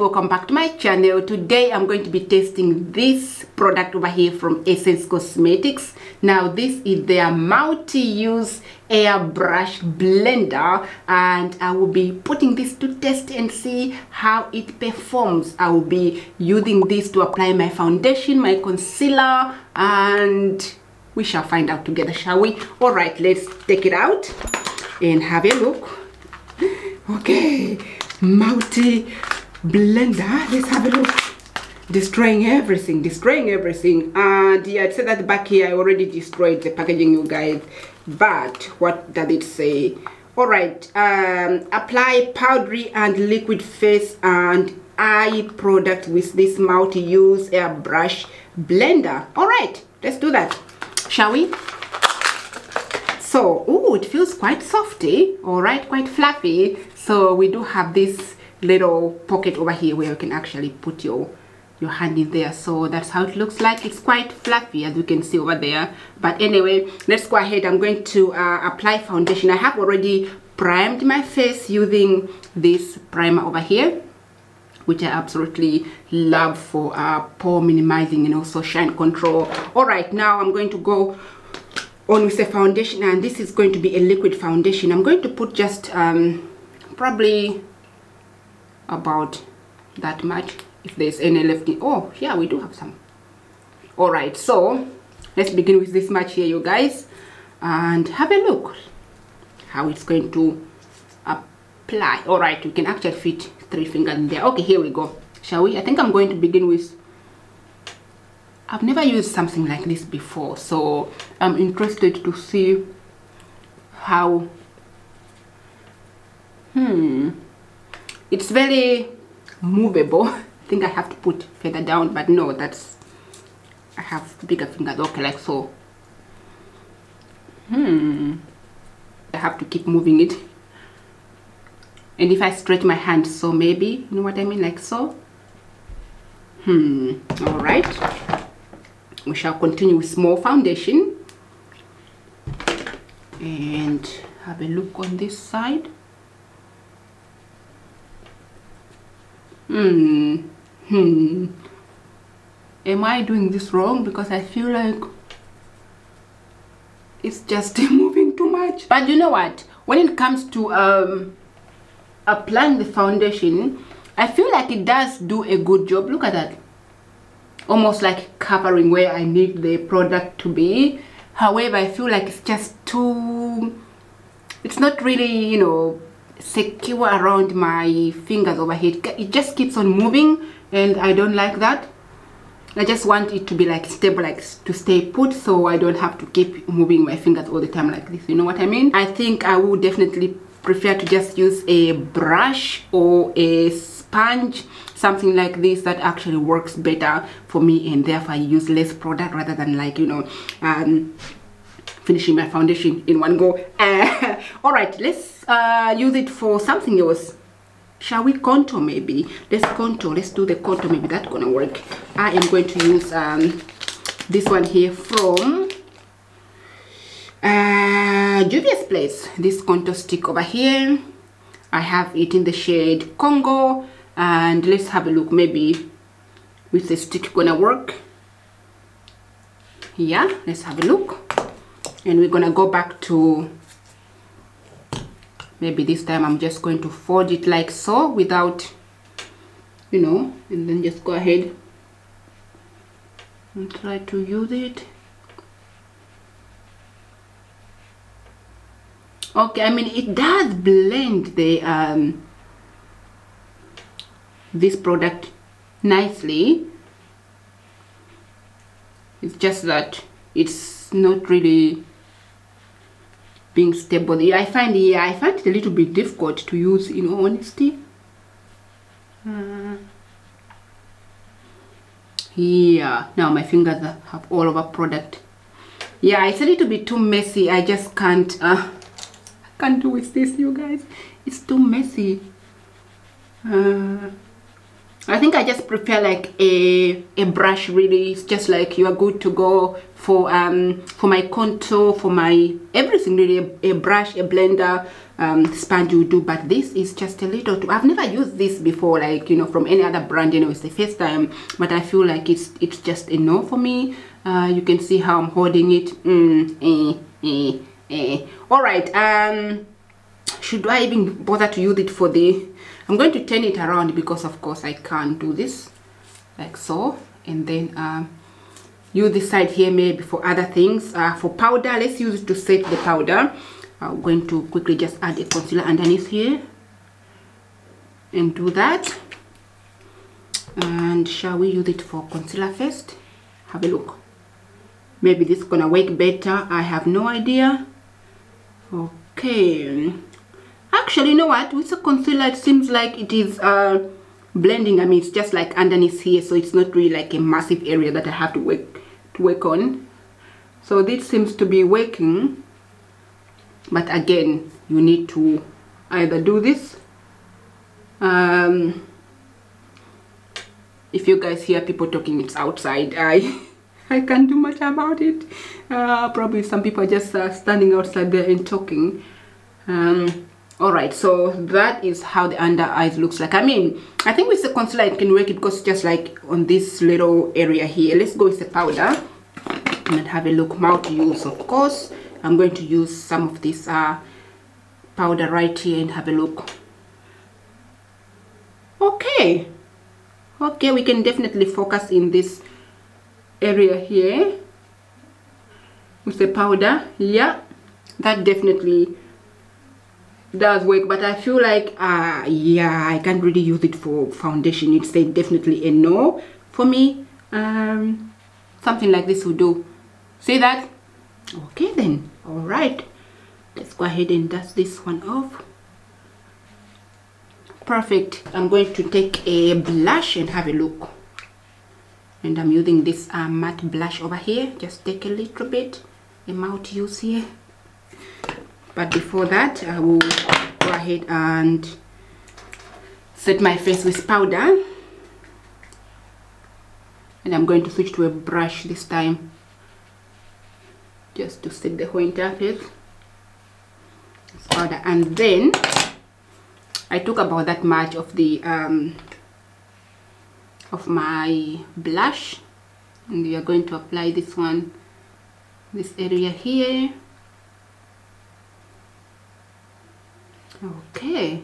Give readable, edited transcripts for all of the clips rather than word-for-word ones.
welcome back to my channel. Today I'm going to be testing this product over here from Essence Cosmetics. Now this is their multi-use airbrush blender, and I will be putting this to test and see how it performs. I will be using this to apply my foundation, my concealer, and we shall find out together, shall we? All right, let's take it out and have a look. Okay, multi blender, let's have a look. Destroying everything, and yeah, it said that back here I already destroyed the packaging, you guys, but what does it say? All right, apply powdery and liquid face and eye product with this multi-use airbrush blender. All right, let's do that, shall we? So, oh, it feels quite softy, all right, quite fluffy. So we do have this little pocket over here where you can actually put your hand in there. So that's how it looks like. It's quite fluffy, as you can see over there. But anyway, let's go ahead. I'm going to apply foundation. I have already primed my face using this primer over here, which I absolutely love for pore minimizing and also shine control. All right, now I'm going to go on with the foundation, and this is going to be a liquid foundation. I'm going to put just probably about that much, if there's any left in. Oh yeah, we do have some. All right, so let's begin with this much here, you guys, and have a look how it's going to apply. All right, you can actually fit 3 fingers in there. Okay, here we go, shall we? I think I'm going to begin with, I've never used something like this before, so I'm interested to see how it's very movable. I think I have to put further down, but no, that's, I have bigger fingers. Okay, like so. I have to keep moving it, and if I stretch my hand, so maybe, you know what I mean, like so. All right, we shall continue with more foundation and have a look on this side. Am I doing this wrong? Because I feel like it's just moving too much. But you know what, when it comes to applying the foundation, I feel like it does do a good job. Look at that, almost like covering where I need the product to be. However, I feel like it's just too, it's not really, you know, secure around my fingers over here. It just keeps on moving, and I don't like that. I just want it to be like stable, like to stay put, so I don't have to keep moving my fingers all the time like this, you know what I mean? I think I would definitely prefer to just use a brush or a sponge, something like this that actually works better for me, and therefore I use less product rather than, like, you know, finishing my foundation in one go. All right, let's use it for something else. Shall we contour? Maybe let's contour. Let's do the contour. Maybe that's gonna work. I am going to use this one here from Juvia's Place, this contour stick over here. I have it in the shade Congo, and let's have a look. Maybe with the stick gonna work. Yeah, let's have a look. And we're gonna go back to, maybe this time I'm just going to fold it like so without, you know, and then just go ahead and try to use it. Okay, I mean, it does blend the this product nicely. It's just that it's not really being stable. I find it a little bit difficult to use, in all honesty. Yeah, now my fingers have all over product. Yeah, it's a little bit too messy. I just can't I can't do with this, you guys. It's too messy. I think I just prefer like a brush. Really, it's just like you are good to go for my contour, for my everything. Really, a brush, a blender, sponge will do. But this is just a little too. I've never used this before, like, you know, from any other brand. You know, it's the first time, but I feel like it's just a no for me. You can see how I'm holding it. All right. Should I even bother to use it for the? I'm going to turn it around because of course I can't do this like so, and then use this side here maybe for other things. For powder, let's use it to set the powder. I'm going to quickly just add a concealer underneath here and do that. And shall we use it for concealer first? Have a look. Maybe this is gonna work better. I have no idea. Okay. Actually, you know what? With the concealer, it seems like it is blending. I mean, it's just like underneath here, so it's not really like a massive area that I have to work on. So this seems to be working. But again, you need to either do this. If you guys hear people talking, it's outside. I can't do much about it. Probably some people are just standing outside there and talking. Alright, so that is how the under eyes looks like. I mean, I think with the concealer it can work it because just like on this little area here. Let's go with the powder and have a look. Mouth use, of course. I'm going to use some of this powder right here and have a look. Okay, we can definitely focus in this area here with the powder. Yeah, that definitely does work, but I feel like yeah, I can't really use it for foundation. It's definitely a no for me. Something like this will do. See that? Okay then. All right, let's go ahead and dust this one off. Perfect. I'm going to take a blush and have a look, and I'm using this matte blush over here. Just take a little bit, a mouth use here. But before that, I will go ahead and set my face with powder. And I'm going to switch to a brush this time, just to set the whole entire face with powder. And then I took about that much of the of my blush, and we are going to apply this one, this area here. Okay.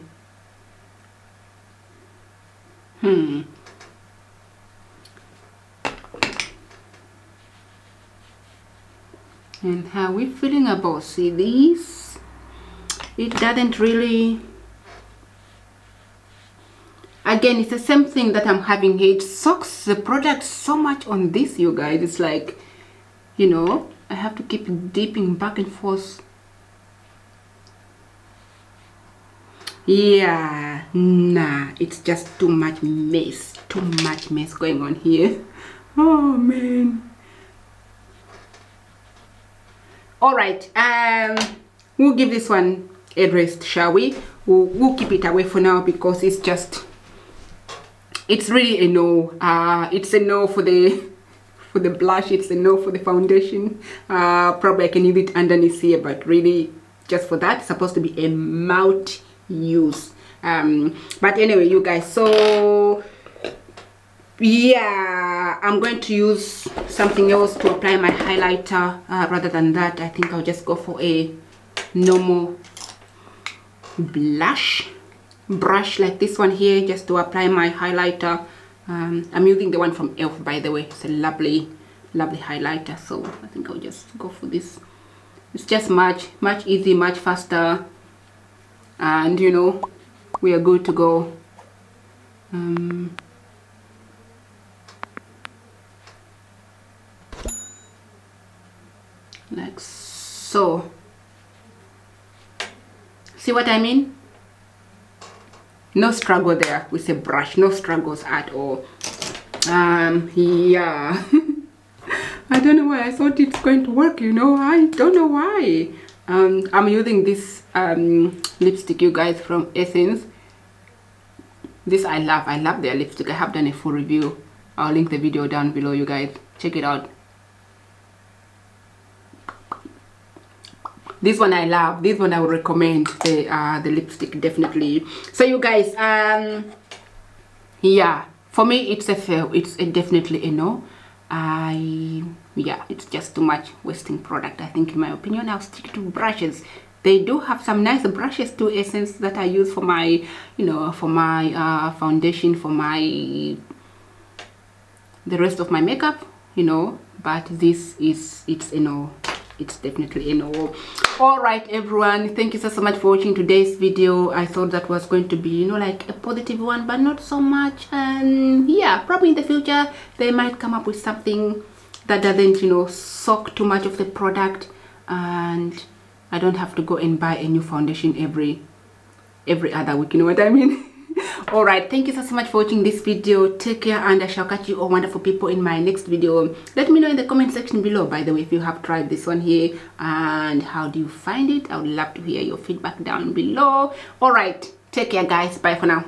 And how we feeling about, see this? It doesn't really, again, it's the same thing that I'm having here. It sucks the product so much on this, you guys. It's like, you know, I have to keep dipping back and forth. Yeah, nah, it's just too much mess going on here. Oh man. All right, we'll give this one a rest, shall we? We'll keep it away for now because it's just, it's really a no. It's a no for the blush. It's a no for the foundation. Probably I can use it underneath here, but really just for that, it's supposed to be a mouth use. But anyway, you guys, so yeah, I'm going to use something else to apply my highlighter. Rather than that, I think I'll just go for a normal brush like this one here, just to apply my highlighter. I'm using the one from ELF, by the way. It's a lovely highlighter, so I think I'll just go for this. It's just much easy, much faster, and you know, we are good to go. Like so. See what I mean? No struggle there with a brush, no struggles at all. Yeah. I don't know why I thought it's going to work, you know. I don't know why. I'm using this lipstick, you guys, from Essence. This I love their lipstick. I have done a full review. I'll link the video down below, you guys. Check it out. This one I love. This one I would recommend. The lipstick, definitely. So you guys, yeah, for me it's a fail. It's definitely a no. Yeah, it's just too much wasting product, I think, in my opinion. I'll stick to brushes. They do have some nice brushes too, Essence, that I use for my, you know, for my foundation, for my the rest of my makeup, you know. But this is, it's a no. It's definitely a no. All right, everyone, thank you so much for watching today's video. I thought that was going to be, you know, like a positive one, but not so much. And yeah, probably in the future they might come up with something that doesn't, you know, soak too much of the product, and I don't have to go and buy a new foundation every other week, you know what I mean? All right, thank you so much for watching this video. Take care, and I shall catch you all wonderful people in my next video. Let me know in the comment section below, by the way, if you have tried this one here and how do you find it. I would love to hear your feedback down below. All right, take care, guys. Bye for now.